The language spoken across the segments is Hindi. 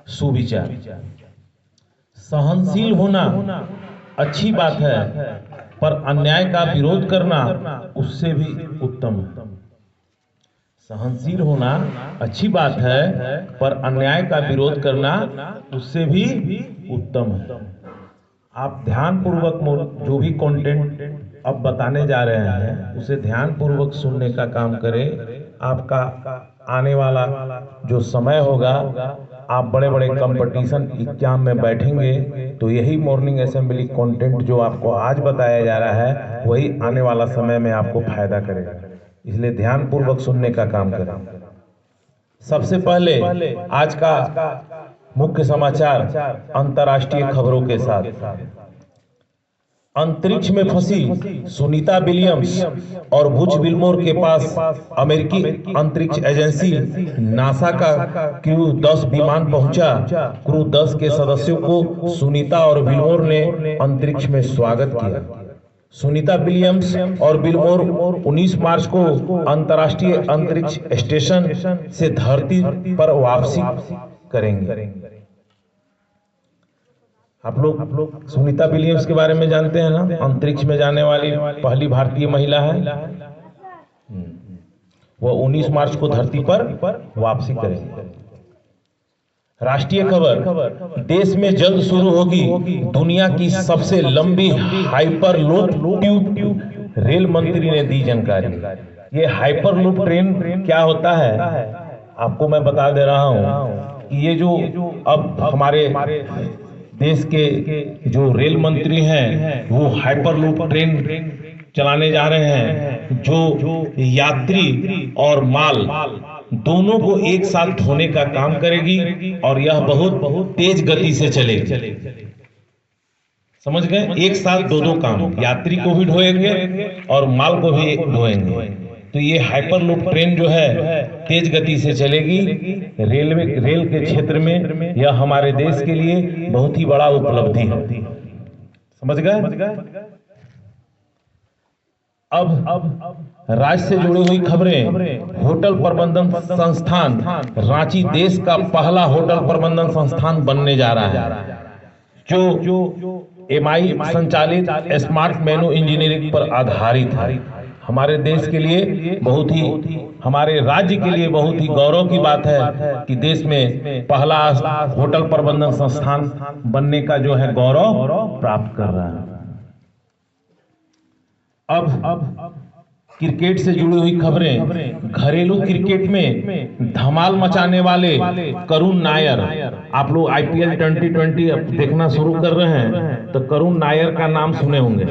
सुविचार। सहनशील होना अच्छी बात है, पर अन्याय का विरोध करना उससे भी उत्तम है। सहनशील होना अच्छी बात है, पर अन्याय का विरोध करना उससे भी उत्तम है। आप ध्यान पूर्वक जो भी कंटेंट अब बताने जा रहे हैं उसे ध्यान पूर्वक सुनने का काम करें। आपका आने वाला जो समय होगा, आप बड़े बड़े कंपटीशन एग्जाम में बैठेंगे तो यही मॉर्निंग असेंबली कंटेंट जो आपको आज बताया जा रहा है वही आने वाला समय में आपको फायदा करेगा। इसलिए ध्यान पूर्वक सुनने का काम करें। सबसे पहले आज का मुख्य समाचार अंतर्राष्ट्रीय खबरों के साथ। अंतरिक्ष में फंसी सुनीता विलियम्स और बुच विल्मोर के पास अमेरिकी अंतरिक्ष एजेंसी नासा का क्रू 10 विमान पहुंचा। क्रू 10 के सदस्यों को सुनीता और विल्मोर ने अंतरिक्ष में स्वागत किया। सुनीता विलियम्स और विल्मोर 19 मार्च को अंतर्राष्ट्रीय अंतरिक्ष स्टेशन से धरती पर वापसी करेंगे। आप लोग सुनीता विलियम्स के बारे में जानते हैं ना, अंतरिक्ष में जाने वाली पहली भारतीय महिला है। वह 19 मार्च को धरती पर वापसी करेंगे। राष्ट्रीय खबर, देश में जल्द शुरू होगी दुनिया की सबसे लंबी हाइपरलूप ट्यूब, रेल मंत्री ने दी जानकारी। ये हाइपरलूप ट्रेन क्या होता है आपको मैं बता दे रहा हूं कि ये जो अब हमारे देश के जो रेल मंत्री हैं वो हाइपरलूप ट्रेन चलाने जा रहे हैं, जो यात्री और माल दोनों को एक साथ ढोने का काम करेगी और यह बहुत तेज गति से चलेगी। समझ गए? एक साथ दो काम, यात्री को भी ढोएंगे और माल को भी ढोएंगे। तो ये हाइपरलूप ट्रेन जो है तेज गति से चलेगी। रेल के क्षेत्र में यह हमारे देश के लिए बहुत ही बड़ा उपलब्धि है। समझ गए? अब राज्य से जुड़ी हुई खबरें। होटल प्रबंधन संस्थान रांची देश का पहला होटल प्रबंधन संस्थान बनने जा रहा है, जो एमआई संचालित स्मार्ट मेनू इंजीनियरिंग पर आधारित है। हमारे देश के लिए बहुत ही, हमारे राज्य के लिए बहुत ही गौरव की बात है कि देश में पहला होटल प्रबंधन संस्थान बनने का जो है गौरव प्राप्त कर रहा है। अब क्रिकेट से जुड़ी हुई खबरें। घरेलू क्रिकेट में धमाल मचाने वाले करुण नायर, आप लोग आईपीएल 2020 देखना शुरू कर रहे हैं तो करुण नायर का नाम सुने होंगे।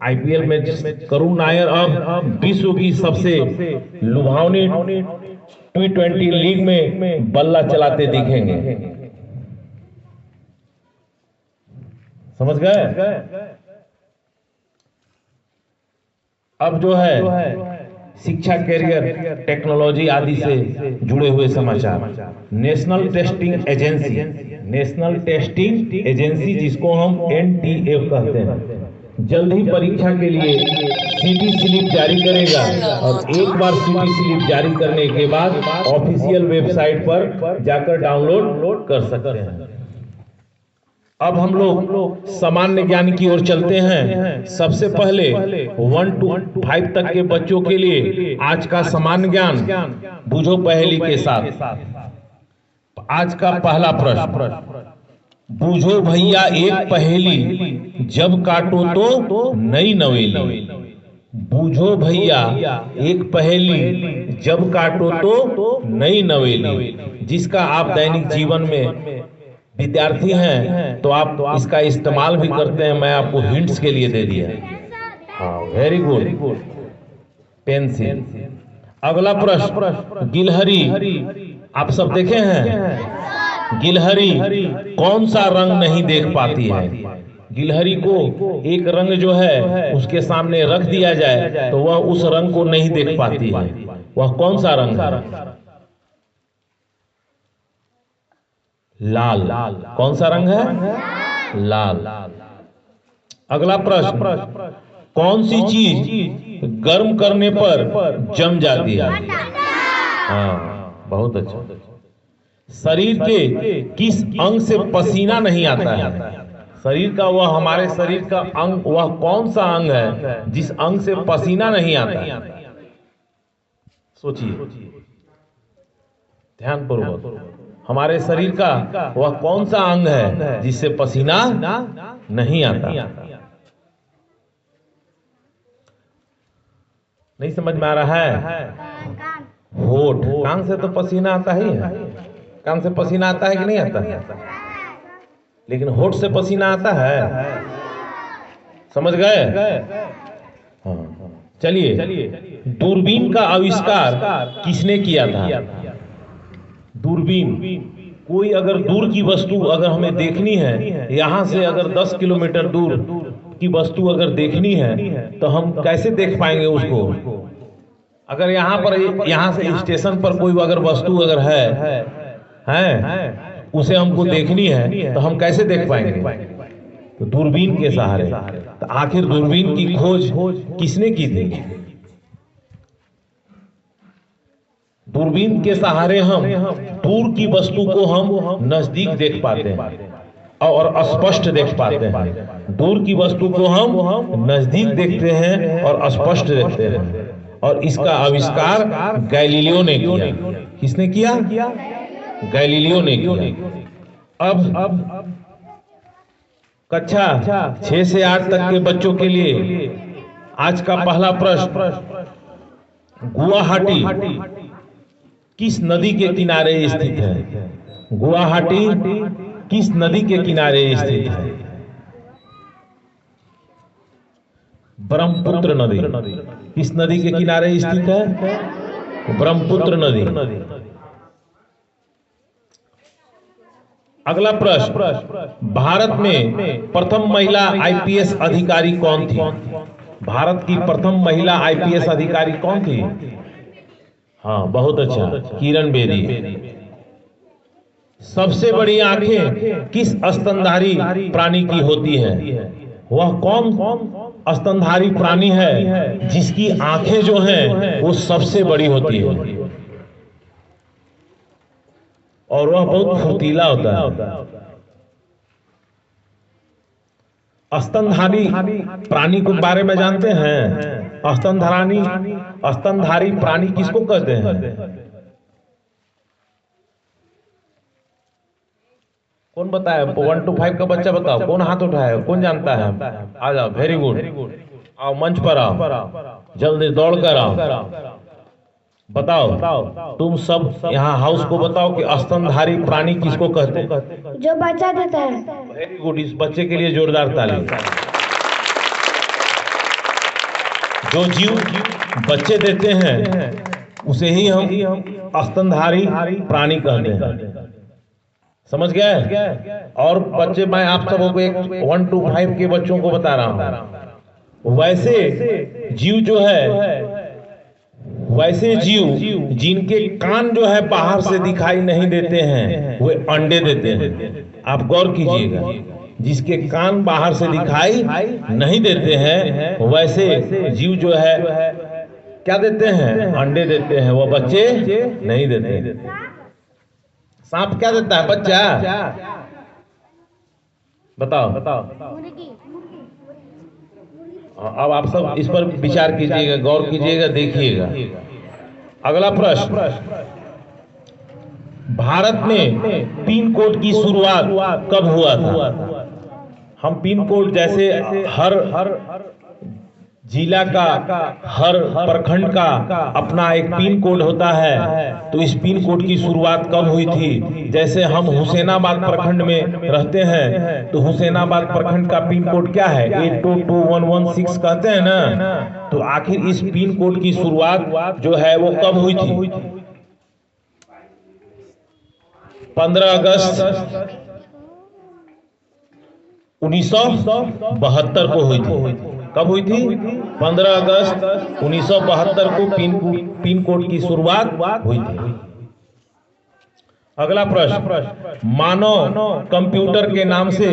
आईपीएल में करुण नायर अब विश्व की सबसे लुभावनी T20 लीग में बल्ला चलाते दिखेंगे। समझ गए? अब जो है शिक्षा, कैरियर, टेक्नोलॉजी आदि से जुड़े हुए समाचार। नेशनल टेस्टिंग एजेंसी जिसको हम NTA कहते हैं, जल्द ही परीक्षा के लिए सीटी स्लिप जारी करेगा और एक बार सीटी स्लिप जारी करने के बाद ऑफिशियल वेबसाइट पर जाकर डाउनलोड कर सकते हैं। अब हम लोग सामान्य ज्ञान की ओर चलते हैं। सबसे पहले 1 to 5 तक के बच्चों के लिए आज का सामान्य ज्ञान बूझो पहेली के साथ। आज का पहला प्रश्न, बूझो भैया एक पहेली, जब काटो तो नई नवेली। बूझो भैया एक पहेली, जब काटो तो नई नवेली। जिसका आप दैनिक जीवन में विद्यार्थी हैं तो आप इसका इस्तेमाल भी करते हैं। मैं आपको हिंट्स के लिए दे दिया। हाँ, वेरी गुड, पेंसिल। अगला प्रश्न, गिलहरी, आप सब देखे हैं गिलहरी कौन सा रंग नहीं देख पाती है? गिलहरी को एक रंग जो है उसके सामने रख दिया जाए तो वह उस रंग को नहीं देख पाती है। वह कौन सा रंग है? लाल। कौन सा रंग है? लाल। अगला प्रश्न, कौन सी चीज गर्म करने पर जम जाती है? हाँ, बहुत अच्छा। शरीर के किस अंग से पसीना नहीं आता है? शरीर का वह हमारे शरीर का अंग वह कौन सा अंग है जिस अंग से पसीना नहीं आता? सोचिए ध्यानपूर्वक। हमारे शरीर का वह कौन सा अंग है जिससे पसीना नहीं आता? नहीं समझ में आ रहा है? होठ। कान से तो पसीना आता ही है। कान से पसीना आता है कि नहीं आता? लेकिन होठ से पसीना आता है। समझ गए? हाँ। चलिए, दूरबीन का आविष्कार किसने किया था? दूरबीन। कोई अगर दूर की वस्तु अगर हमें देखनी है, यहां से अगर 10 किलोमीटर दूर की वस्तु अगर देखनी है तो हम कैसे देख पाएंगे उसको? अगर यहां से स्टेशन पर कोई अगर वस्तु अगर है उसे हमको देखनी है तो हम कैसे देख पाएंगे? तो दूरबीन के सहारे। तो आखिर दूरबीन की खोज किसने की थी? दूरबीन के सहारे हम दूर की वस्तु को हम नजदीक देख पाते हैं और स्पष्ट देख पाते हैं। दूर की वस्तु को हम नजदीक देखते हैं और स्पष्ट देखते हैं। और इसका आविष्कार गैलीलियो ने किया। किसने किया? गैलीलियो ने किया। अब कक्षा 6 से 8 तक के बच्चों के लिए आज का पहला प्रश्न, गुवाहाटी किस नदी के किनारे स्थित है? गुवाहाटी किस नदी के किनारे स्थित है? ब्रह्मपुत्र नदी। किस नदी के किनारे स्थित है? ब्रह्मपुत्र नदी। अगला प्रश्न, भारत में प्रथम महिला आईपीएस अधिकारी कौन थी? भारत की प्रथम महिला आईपीएस अधिकारी कौन थी? हाँ, बहुत अच्छा, किरण बेदी। सबसे बड़ी आंखें किस स्तनधारी प्राणी की होती है? वह कौन स्तनधारी प्राणी है जिसकी आंखें जो हैं वो सबसे बड़ी होती है और वह बहुत फुर्तीला होता है? स्तनधारी प्राणी के बारे में जानते हैं? स्तनधारी प्राणी किसको कहते हैं? कौन बताया? 1 to 5 का बच्चा बताओ, कौन हाथ उठाया? कौन जानता है? आ जाओ, वेरी गुड। आओ मंच पर आओ, जल्दी दौड़ कर आओ। बताओ तुम सब यहाँ हाउस को बताओ कि स्तनधारी प्राणी किसको कहते हैं? जो बच्चा देता है। वेरी गुड, इस बच्चे के लिए जोरदार ताली। जो जीव बच्चे देते हैं उसे ही हम स्तनधारी प्राणी कहते हैं। समझ गए? और बच्चे, मैं आप सबों को एक 1 to 5 के बच्चों को बता रहा हूं। वैसे जीव जो है, वैसे जीव जिनके कान जो है बाहर से दिखाई नहीं देते हैं वे अंडे देते हैं। आप गौर कीजिएगा, जिसके कान बाहर से दिखाई नहीं देते हैं वैसे जीव जो है क्या देते हैं? अंडे देते हैं, वो बच्चे नहीं देते। सांप क्या देता है? बच्चा। बताओ। अब आप सब इस पर विचार कीजिएगा, गौर कीजिएगा, देखिएगा। अगला प्रश्न, भारत में पिन कोड की शुरुआत कब हुआ था? हम पिन कोड जैसे हर जिला का, हर प्रखंड का अपना एक पिन कोड होता है, तो इस पिन कोड की शुरुआत कब हुई थी? जैसे हम हुसैनाबाद प्रखंड में रहते हैं तो हुसैनाबाद प्रखंड का पिन कोड क्या है? 822116 कहते हैं ना। तो आखिर इस पिन कोड की शुरुआत जो है वो कब हुई थी? 15 अगस्त 1972 को हुई थी। कब हुई थी? 15 अगस्त 1972 को पिन कोड की शुरुआत हुई थी। अगला प्रश्न, मानव कंप्यूटर के नाम से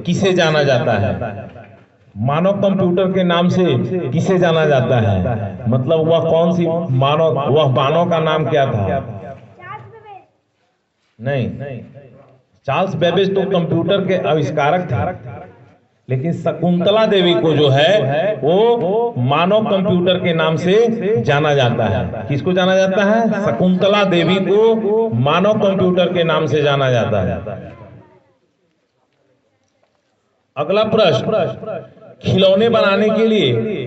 किसे जाना जाता है? मानव कंप्यूटर के नाम से किसे जाना जाता है? मतलब वह कौन सी मानव, वह मानव का नाम क्या था? नहीं, चार्ल्स बेबेज तो कंप्यूटर के आविष्कारक थे, लेकिन शकुंतला देवी को जो है वो मानव कंप्यूटर के नाम से जाना जाता है। किसको जाना जाता है? शकुंतला देवी को मानव कंप्यूटर के नाम से जाना जाता है। अगला प्रश्न, खिलौने बनाने के लिए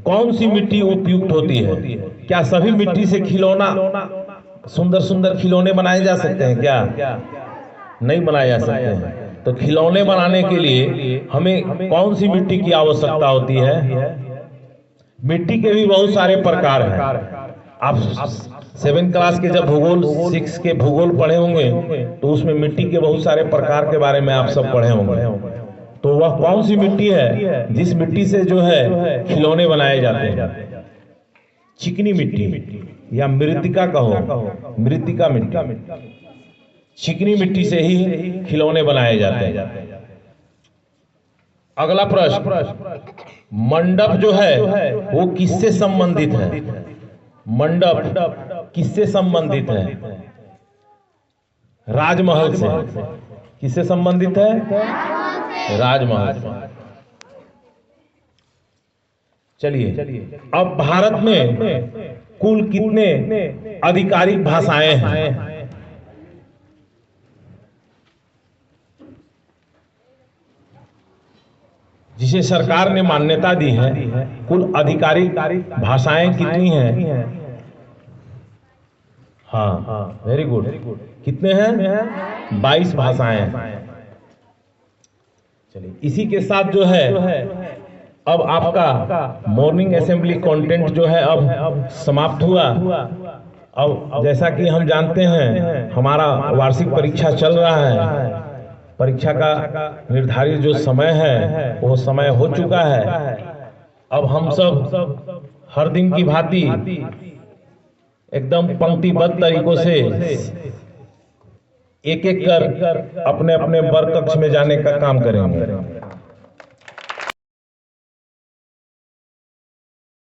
कौन सी मिट्टी उपयुक्त होती है? क्या सभी मिट्टी से खिलौना, सुंदर सुंदर खिलौने बनाए जा सकते हैं? क्या नहीं बनाए जा सकते हैं? तो खिलौने बनाने के लिए हमें कौन सी मिट्टी की आवश्यकता होती है? मिट्टी के भी बहुत सारे प्रकार हैं। आप 7 क्लास के जब भूगोल 6 के भूगोल पढ़े होंगे तो उसमें मिट्टी के बहुत सारे प्रकार के बारे में आप सब पढ़े होंगे। तो वह कौन सी मिट्टी है जिस मिट्टी से जो है खिलौने बनाए जाते हैं? चिकनी मिट्टी या मृत्तिका कहो, मृत्तिका मिट्टी, चिकनी मिट्टी से ही खिलौने बनाए जाते हैं। अगला प्रश्न, मंडप जो है वो किससे संबंधित है? मंडप किससे संबंधित है? राजमहल से। किससे संबंधित है? राजमहल से। चलिए, अब भारत में कुल कितने आधिकारिक भाषाएं हैं? जिसे सरकार ने मान्यता दी है, कुल आधिकारिक भाषाएं कितनी हैं? हाँ, वेरी गुड। कितने हैं? 22 भाषाएं हैं। चलिए, इसी के साथ जो है अब आपका मॉर्निंग असेंबली कंटेंट जो है अब समाप्त हुआ। अब जैसा कि हम जानते हैं हमारा वार्षिक परीक्षा चल रहा है। परीक्षा का निर्धारित जो समय है वो समय हो चुका है। अब हम सब हर दिन की भांति एकदम पंक्तिबद्ध तरीकों से एक एक कर अपने अपने वर्ग कक्ष में जाने का काम करेंगे।